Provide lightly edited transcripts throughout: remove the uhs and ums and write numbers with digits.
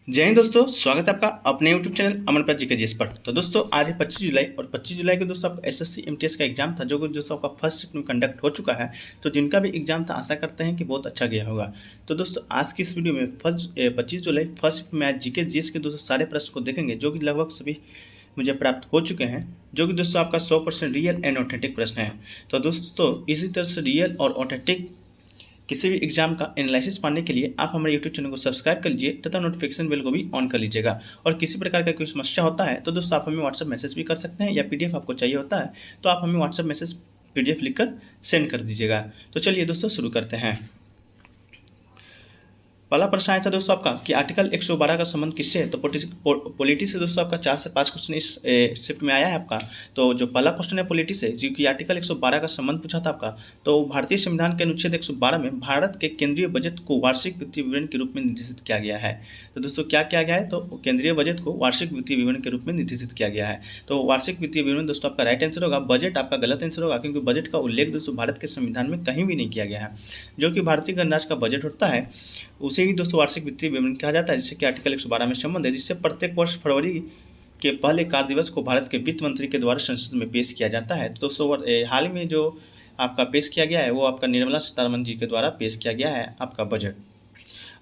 जय हिंद दोस्तों, स्वागत है आपका अपने YouTube चैनल अमरपाल जी के जीएस पर। तो दोस्तों आज है 25 जुलाई और 25 जुलाई को दोस्तों आपका एसएससी एमटीएस का एग्जाम था, जो कि दोस्तों आपका फर्स्ट शिफ्ट में कंडक्ट हो चुका है। तो जिनका भी एग्जाम था आशा करते हैं कि बहुत अच्छा गया होगा। तो दोस्तों आज की इस वीडियो में 25 जुलाई फर्स्ट शिफ्ट में आज जीके जीएस के दोस्तों सारे प्रश्न को देखेंगे, जो कि लगभग सभी मुझे प्राप्त हो चुके हैं, जो कि दोस्तों आपका 100% रियल एंड ऑथेंटिक प्रश्न है। तो दोस्तों इसी तरह से रियल और ऑथेंटिक किसी भी एग्जाम का एनालिसिस पाने के लिए आप हमारे यूट्यूब चैनल को सब्सक्राइब कर लीजिए तथा नोटिफिकेशन बेल को भी ऑन कर लीजिएगा। और किसी प्रकार का कोई समस्या होता है तो दोस्तों आप हमें व्हाट्सएप मैसेज भी कर सकते हैं, या पीडीएफ आपको चाहिए होता है तो आप हमें व्हाट्सएप मैसेज पीडीएफ लिखकर सेंड कर दीजिएगा। तो चलिए दोस्तों शुरू करते हैं। पहला प्रश्न आया था दोस्तों आपका कि आर्टिकल 112 का संबंध किससे है। तो पॉलिटी से दोस्तों आपका 4 से 5 क्वेश्चन इस शिफ्ट में आया है आपका। तो जो पहला क्वेश्चन है पॉलिटी से, जो कि आर्टिकल 112 का संबंध पूछा था आपका। तो भारतीय संविधान के अनुच्छेद 112 में भारत के केंद्रीय बजट को वार्षिक वित्तीय विवरण के रूप में निर्देशित किया गया है। तो दोस्तों क्या किया गया है, तो केंद्रीय बजट को वार्षिक वित्तीय विवरण के रूप में निर्देशित किया गया है। तो वार्षिक वित्तीय विवरण दोस्तों आपका राइट आंसर होगा। बजट आपका गलत आंसर होगा, क्योंकि बजट का उल्लेख दोस्तों भारत के संविधान में कहीं भी नहीं किया गया है। जो कि भारतीय गणराज्य का बजट होता है उसे ही दोस्तों वार्षिक वित्तीय विवरण कहा जाता है, जिससे कि आर्टिकल 112 में संबंध है, जिससे प्रत्येक वर्ष फरवरी के पहले कार्य दिवस को भारत के वित्त मंत्री के द्वारा संसद में पेश किया जाता है। तो दोस्तों हाल में जो आपका पेश किया गया है वो आपका निर्मला सीतारमण जी के द्वारा पेश किया गया है आपका बजट।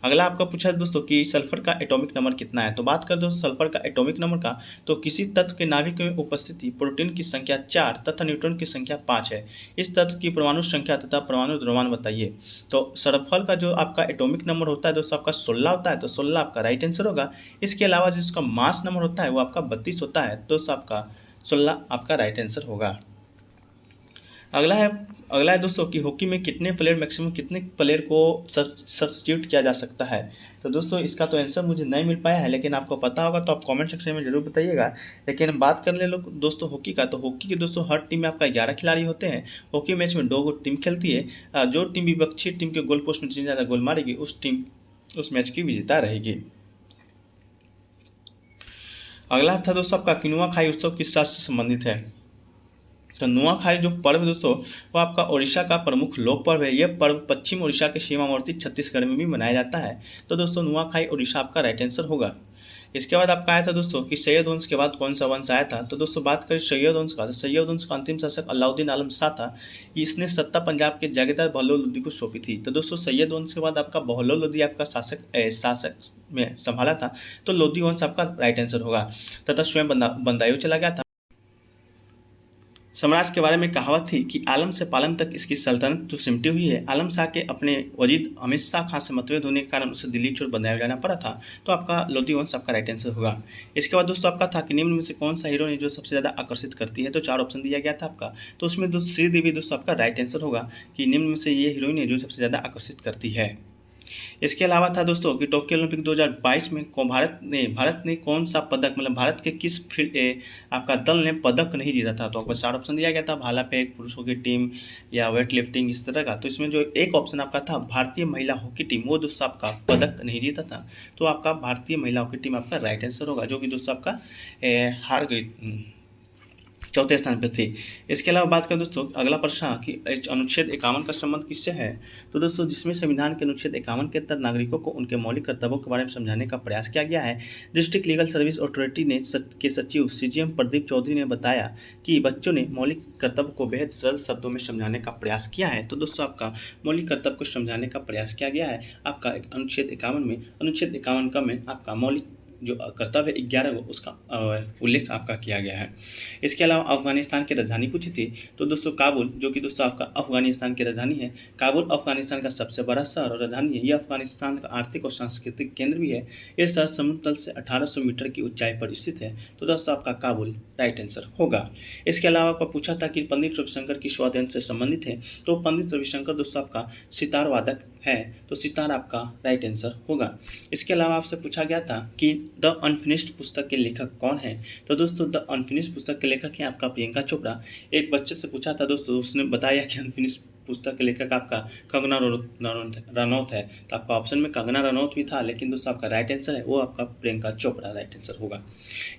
अगला आपका पूछा है दोस्तों कि सल्फर का एटॉमिक नंबर कितना है। तो बात करें दोस्तों सल्फर का एटॉमिक नंबर का, तो किसी तत्व के नाभिक में उपस्थिति प्रोटीन की संख्या 4 तथा न्यूट्रॉन की संख्या 5 है। इस तत्व की परमाणु संख्या तथा परमाणु द्रव्यमान बताइए। तो सल्फर का जो आपका एटॉमिक नंबर होता है दोस्तों आपका 16 होता है। तो 16 आपका राइट आंसर होगा। इसके अलावा जिसका मास नंबर होता है वो आपका 32 होता है। दोस्तों आपका 16 आपका राइट आंसर होगा। अगला है दोस्तों कि हॉकी में मैक्सिमम कितने प्लेयर को सब्स्टिट्यूट किया जा सकता है। तो दोस्तों इसका तो आंसर मुझे नहीं मिल पाया है, लेकिन आपको पता होगा तो आप कमेंट सेक्शन में जरूर बताइएगा। लेकिन बात कर ले लोग दोस्तों हॉकी का, तो हॉकी के दोस्तों हर टीम में आपका 11 खिलाड़ी होते हैं। हॉकी मैच में 2 टीम खेलती है। जो टीम विपक्षी टीम के गोल पोस्ट में जितनी ज़्यादा गोल मारेगी उस मैच की विजेता रहेगी। अगला था दोस्तों आपका कि नुआखाई उत्सव किस राष्ट्र से संबंधित है। तो नुआखाई जो पर्व है दोस्तों वो आपका ओडिशा का प्रमुख लोक पर्व है। यह पर्व पश्चिम ओडिशा के सीमावर्ती छत्तीसगढ़ में भी मनाया जाता है। तो दोस्तों नुआखाई ओडिशा आपका राइट आंसर होगा। इसके बाद आपका आया था दोस्तों कि सैयद वंश के बाद कौन सा वंश आया था। तो दोस्तों बात करें सैयद वंश का, तो सैयद वंश का अंतिम शासक अलाउद्दीन आलम शाह था। इसने सत्ता पंजाब के जागीरदार बहलोल लोधी को सौंपी थी। तो दोस्तों सैयद वंश के बाद आपका बहलोल लोधी आपका शासक में संभाला था। तो लोधी वंश आपका राइट आंसर होगा। तथा स्वयं बंदायूं चला गया था। साम्राज्य के बारे में कहावत थी कि आलम से पालम तक इसकी सल्तनत तो सिमटी हुई है। आलम शाह के अपने वजीद अमित शाह खान से मतभेद होने के कारण उसे दिल्ली छोड़ बंदायूं जाना पड़ा था। तो आपका लोधी वंश आपका राइट आंसर होगा। इसके बाद दोस्तों आपका था कि निम्न में से कौन सा हीरोइन है जो सबसे ज़्यादा आकर्षित करती है। तो 4 ऑप्शन दिया गया था आपका। तो उसमें दोस्तों श्रीदेवी दोस्तों आपका राइट आंसर होगा कि निम्न में से ये हीरोइन है जो सबसे ज़्यादा आकर्षित करती है। इसके अलावा था दोस्तों कि टोक्यो ओलंपिक 2022 में भारत ने कौन सा पदक, मतलब भारत के किस आपका दल ने पदक नहीं जीता था। तो आपको 4 ऑप्शन दिया गया था, भाला फेंक, पुरुषों की टीम या वेट लिफ्टिंग, इस तरह का। तो इसमें जो एक ऑप्शन आपका था भारतीय महिला हॉकी टीम, वो दोस्तों आपका पदक नहीं जीता था। तो आपका भारतीय महिला हॉकी टीम आपका राइट आंसर होगा, जो कि दोस्तों आपका हार गई, चौथे स्थान पर थी। इसके अलावा बात करें दोस्तों अगला प्रश्न कि अनुच्छेद 51 का संबंध किससे है। तो दोस्तों जिसमें संविधान के अनुच्छेद 51 के तहत नागरिकों को उनके मौलिक कर्तव्यों के बारे में समझाने का प्रयास किया गया है। डिस्ट्रिक्ट लीगल सर्विस अथॉरिटी के सचिव सीजीएम प्रदीप चौधरी ने बताया कि बच्चों ने मौलिक कर्तव्य को बेहद सरल शब्दों में समझाने का प्रयास किया है। तो दोस्तों आपका मौलिक कर्तव्य को समझाने का प्रयास किया गया है आपका अनुच्छेद 51 में। अनुच्छेद 51 का में आपका मौलिक जो कर्तव्य 11 उसका उल्लेख आपका किया गया है। इसके अलावा अफगानिस्तान की राजधानी पूछी थी। तो दोस्तों काबुल, जो कि दोस्तों आपका अफगानिस्तान की राजधानी है। काबुल अफगानिस्तान का सबसे बड़ा शहर और राजधानी है। यह अफगानिस्तान का आर्थिक और सांस्कृतिक केंद्र भी है। यह शहर समुद्र तल से 1800 मीटर की ऊंचाई पर स्थित है। तो दोस्तों आपका काबुल राइट आंसर होगा। इसके अलावा आपको पूछा था कि पंडित रविशंकर किस वाद्य से संबंधित है। तो पंडित रविशंकर दोस्तों आपका सितार वादक है। तो सितार आपका राइट आंसर होगा। इसके अलावा आपसे पूछा गया था कि द अनफिनिश्ड पुस्तक के लेखक कौन है। तो दोस्तों द अनफिनिश्ड पुस्तक के लेखक हैं आपका प्रियंका चोपड़ा। एक बच्चे से पूछा था दोस्तों, उसने बताया कि अनफिनिश्ड पुस्तक के लेखक आपका कंगना रनौत है, तो आपका ऑप्शन में कंगना रनौत भी था, लेकिन दोस्तों आपका राइट आंसर है वो आपका प्रियंका चोपड़ा राइट आंसर होगा।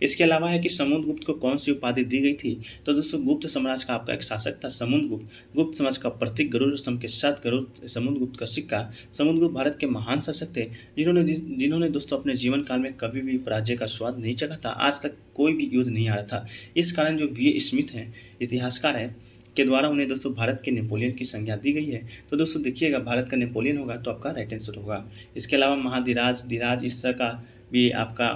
इसके अलावा है कि समुद्रगुप्त को कौन सी उपाधि दी गई थी, तो दोस्तों गुप्त साम्राज्य का आपका एक शासक था समुद्रगुप्त। गुप्त समाज का प्रतीक गरुड़ स्तंभ के साथ गरुड़ समुद्रगुप्त का सिक्का। समुद्रगुप्त भारत के महान शासक थे जिन्होंने दोस्तों अपने जीवन काल में कभी भी पराजय का स्वाद नहीं चखा था। आज तक कोई भी युद्ध नहीं हारा था। इस कारण जो वी स्मिथ हैं, इतिहासकार हैं, के द्वारा उन्हें दोस्तों भारत के नेपोलियन की संज्ञा दी गई है। तो दोस्तों देखिएगा भारत का नेपोलियन होगा तो आपका राइट आंसर होगा। इसके अलावा महाधिराज, धीराज, इस तरह का भी आपका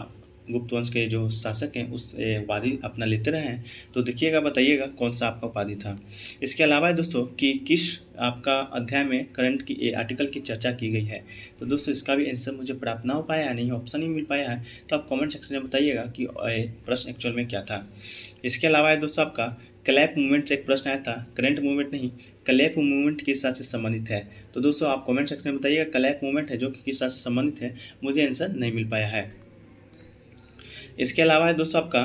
गुप्त वंश के जो शासक हैं उस उपाधि अपना लेते रहे हैं। तो देखिएगा, बताइएगा कौन सा आपका उपाधि था। इसके अलावा दोस्तों कि किस आपका अध्याय में करंट की आर्टिकल की चर्चा की गई है, तो दोस्तों इसका भी आंसर मुझे प्राप्त ना हो पाया है, नहीं ऑप्शन ही मिल पाया है, तो आप कमेंट सेक्शन में बताइएगा कि प्रश्न एक्चुअल में क्या था। इसके अलावा है दोस्तों आपका क्लैप मूवमेंट से एक प्रश्न आया था, करंट मूवमेंट नहीं, क्लैप मूवमेंट किस साथ से संबंधित है। तो दोस्तों आप कमेंट सेक्शन में बताइएगा क्लैप मूवमेंट है जो कि किस साथ से संबंधित है, मुझे आंसर नहीं मिल पाया है। इसके अलावा है दोस्तों आपका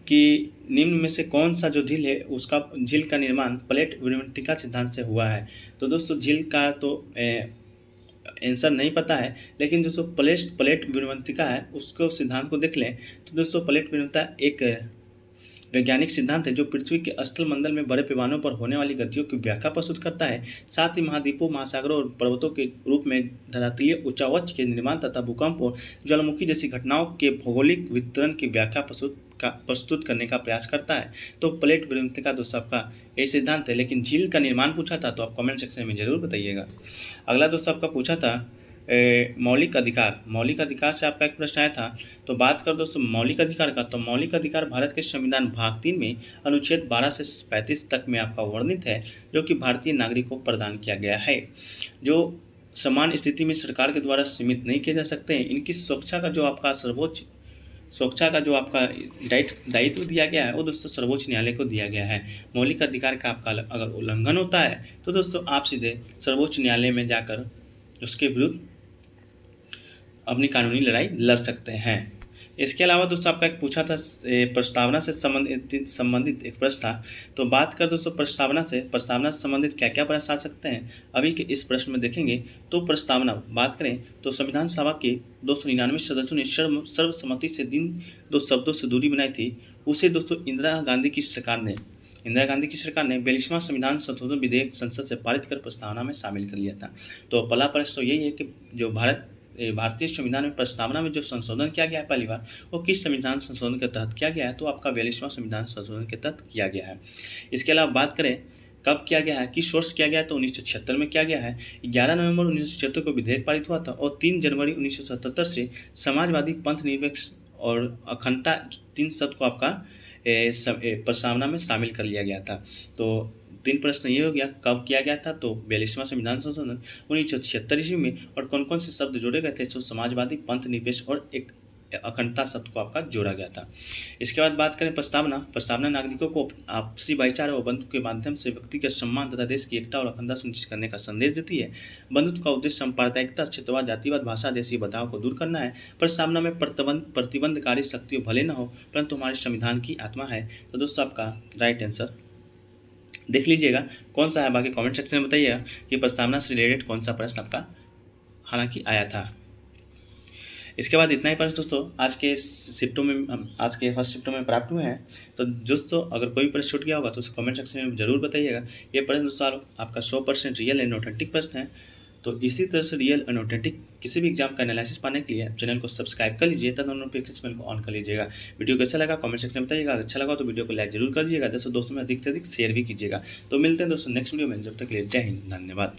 कि निम्न में से कौन सा जो झील है उसका झील का निर्माण प्लेट विवर्तिका सिद्धांत से हुआ है। तो दोस्तों झील का तो आंसर नहीं पता है, लेकिन दोस्तों प्लेट विवर्तिका है उसको सिद्धांत को देख लें तो दोस्तों प्लेट विवर्तिका एक वैज्ञानिक सिद्धांत है जो पृथ्वी के स्थल मंडल में बड़े पैमानों पर होने वाली गतियों की व्याख्या प्रस्तुत करता है। साथ ही महाद्वीपों, महासागरों और पर्वतों के रूप में धरातलीय उच्चावच के निर्माण तथा भूकंप और ज्वालामुखी जैसी घटनाओं के भौगोलिक वितरण की व्याख्या प्रस्तुत करने का प्रयास करता है। तो प्लेट विवर्तिका दोस्तों आपका ये सिद्धांत है, लेकिन झील का निर्माण पूछा था तो आप कमेंट सेक्शन में जरूर बताइएगा। अगला दोस्तों आपका पूछा था मौलिक अधिकार से आपका एक प्रश्न आया था। तो बात कर दोस्तों मौलिक अधिकार का, तो मौलिक अधिकार भारत के संविधान भाग 3 में अनुच्छेद 12 से 35 तक में आपका वर्णित है, जो कि भारतीय नागरिकों को प्रदान किया गया है, जो समान स्थिति में सरकार के द्वारा सीमित नहीं किए जा सकते हैं। इनकी सुरक्षा का जो आपका दायित्व दिया गया है वो दोस्तों सर्वोच्च न्यायालय को दिया गया है। मौलिक अधिकार का आपका अगर उल्लंघन होता है तो दोस्तों आप सीधे सर्वोच्च न्यायालय में जाकर उसके विरुद्ध अपनी कानूनी लड़ाई लड़ सकते हैं। इसके अलावा दोस्तों आपका एक पूछा था प्रस्तावना से संबंधित एक प्रश्न था। तो बात कर दोस्तों प्रस्तावना से संबंधित क्या क्या प्रश्न आ सकते हैं अभी के इस प्रश्न में देखेंगे। तो प्रस्तावना बात करें तो संविधान सभा के 299 सदस्यों ने सर्वसम्मति से जिन 2 शब्दों से दूरी बनाई थी उसे दोस्तों इंदिरा गांधी की सरकार ने 42वां संविधान संशोधन विधेयक संसद से पारित कर प्रस्तावना में शामिल कर लिया था। तो पहला प्रश्न तो यही है कि जो भारतीय संविधान में प्रस्तावना में जो संशोधन किया गया है पहली बार, वो किस संविधान संशोधन के तहत किया गया है, तो आपका 42वां संविधान संशोधन के तहत किया गया है। इसके अलावा बात करें कब किया गया है, किस वर्ष किया गया है, तो 1976 में किया गया है। 11 नवंबर 1976 को विधेयक पारित हुआ था और 3 जनवरी 1977 से समाजवादी, पंथ निरपेक्ष और अखंडता 3 शब्द को आपका प्रस्तावना में शामिल कर लिया गया था। तो 3 प्रश्न ये हो गया, कब किया गया था, तो 42वां संविधान संशोधन 1976 ईस्वी में, और कौन कौन से शब्द जोड़े गए थे, तो समाजवादी, पंथ निरपेक्ष और एक अखंडता शब्द को आपका जोड़ा गया था। इसके बाद बात करें प्रस्तावना नागरिकों को आपसी भाईचारा और बंधुत्व के माध्यम से व्यक्ति के सम्मान तथा देश की एकता और अखंडता सुनिश्चित करने का संदेश देती है। बंधुत्व का उद्देश्य सांप्रदायिकता, क्षेत्रवाद, जातिवाद, भाषा जैसी बाधाओं को दूर करना है। प्रस्तावना में प्रतिबंधकारी शक्तियों भले न हो परंतु हमारे संविधान की आत्मा है। तो दोस्तों आपका राइट आंसर देख लीजिएगा कौन सा है, बाकी कमेंट सेक्शन में बताइएगा कि प्रस्तावना से रिलेटेड कौन सा प्रश्न आपका हालांकि आया था। इसके बाद इतना ही प्रश्न दोस्तों आज के फर्स्ट शिफ्टों में प्राप्त हुए हैं। तो दोस्तों अगर कोई प्रश्न छूट गया होगा तो उसे कमेंट सेक्शन में जरूर बताइएगा। ये प्रश्न दोस्तों आपका 100% रियल एंड ऑथेंटिक प्रश्न है। तो इसी तरह से रियल एंड ऑथेंटिक किसी भी एग्जाम का एनालिसिस पाने के लिए चैनल को सब्सक्राइब कर लीजिए तथा नोटिफिकेशन बेल को ऑन कर लीजिएगा। वीडियो कैसा लगा कमेंट सेक्शन में बताइएगा। अच्छा लगा तो वीडियो को लाइक जरूर कर दीजिएगा, दोस्तों में अधिक से अधिक शेयर भी कीजिएगा। तो मिलते हैं दोस्तों नेक्स्ट वीडियो में, जब तक के लिए जय हिंद, धन्यवाद।